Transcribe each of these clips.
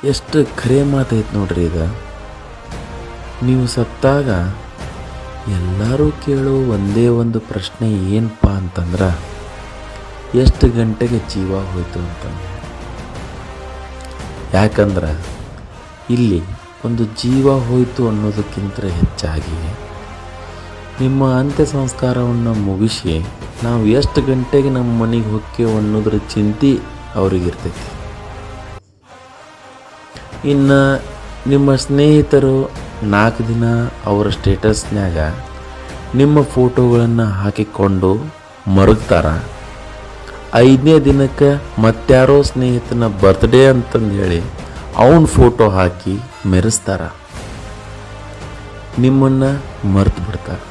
ಎಷ್ಟು ಖರೆ ಮಾತೈತೆ ನೋಡ್ರಿ ಇದು. ನೀವು ಸತ್ತಾಗ ಎಲ್ಲರೂ ಕೇಳೋ ಒಂದೇ ಒಂದು ಪ್ರಶ್ನೆ ಏನಪ್ಪ ಅಂತಂದ್ರೆ, ಎಷ್ಟು ಗಂಟೆಗೆ ಜೀವ ಹೋಯಿತು ಅಂತಂದು. ಯಾಕಂದ್ರೆ ಇಲ್ಲಿ ಒಂದು ಜೀವ ಹೋಯಿತು ಅನ್ನೋದಕ್ಕಿಂತ ಹೆಚ್ಚಾಗಿ ನಿಮ್ಮ ಅಂತ್ಯ ಸಂಸ್ಕಾರವನ್ನು ಮುಗಿಸಿ ನಾವು ಎಷ್ಟು ಗಂಟೆಗೆ ನಮ್ಮ ಮನೆಗೆ ಹೋಗ್ತೇವೆ ಅನ್ನೋದ್ರ ಚಿಂತೆ ಅವ್ರಿಗಿರ್ತೈತಿ. ಇನ್ನು ನಿಮ್ಮ ಸ್ನೇಹಿತರು 4 ದಿನ ಅವರ ಸ್ಟೇಟಸ್ನ್ಯಾಗ ನಿಮ್ಮ ಫೋಟೋಗಳನ್ನು ಹಾಕಿಕೊಂಡು ಮರುಗ್ತಾರ. 5ನೇ ದಿನಕ್ಕೆ ಮತ್ತಾರೋ ಸ್ನೇಹಿತನ ಬರ್ತ್ಡೇ ಅಂತಂದು ಹೇಳಿ ಅವನ ಫೋಟೋ ಹಾಕಿ ಮೆರೆಸ್ತಾರ. ನಿಮ್ಮನ್ನು ಮರೆತು ಬಿಡ್ತಾರೆ.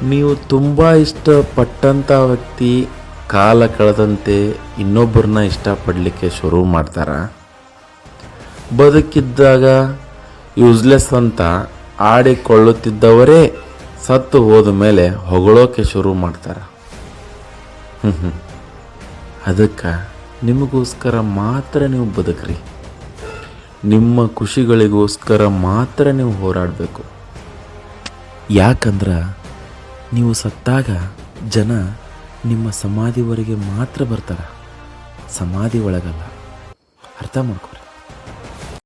ನೀವು ತುಂಬ ಇಷ್ಟಪಟ್ಟಂಥ ವ್ಯಕ್ತಿ ಕಾಲ ಕಳೆದಂತೆ ಇನ್ನೊಬ್ಬರನ್ನ ಇಷ್ಟಪಡಲಿಕ್ಕೆ ಶುರು ಮಾಡ್ತಾರೆ. ಬದುಕಿದ್ದಾಗ ಯೂಸ್ಲೆಸ್ ಅಂತ ಆಡಿಕೊಳ್ಳುತ್ತಿದ್ದವರೇ ಸತ್ತು ಹೋದ ಮೇಲೆ ಹೊಗಳೋಕೆ ಶುರು ಮಾಡ್ತಾರೆ. ಅದಕ್ಕೆ ನಿಮಗೋಸ್ಕರ ಮಾತ್ರ ನೀವು ಬದುಕ್ರಿ. ನಿಮ್ಮ ಖುಷಿಗಳಿಗೋಸ್ಕರ ಮಾತ್ರ ನೀವು ಹೋರಾಡಬೇಕು. ಯಾಕಂದ್ರೆ ನೀವು ಸತ್ತಾಗ ಜನ ನಿಮ್ಮ ಸಮಾಧಿವರೆಗೆ ಮಾತ್ರ ಬರ್ತಾರೆ, ಸಮಾಧಿ ಒಳಗಲ್ಲ. ಅರ್ಥ ಮಾಡ್ಕೊ.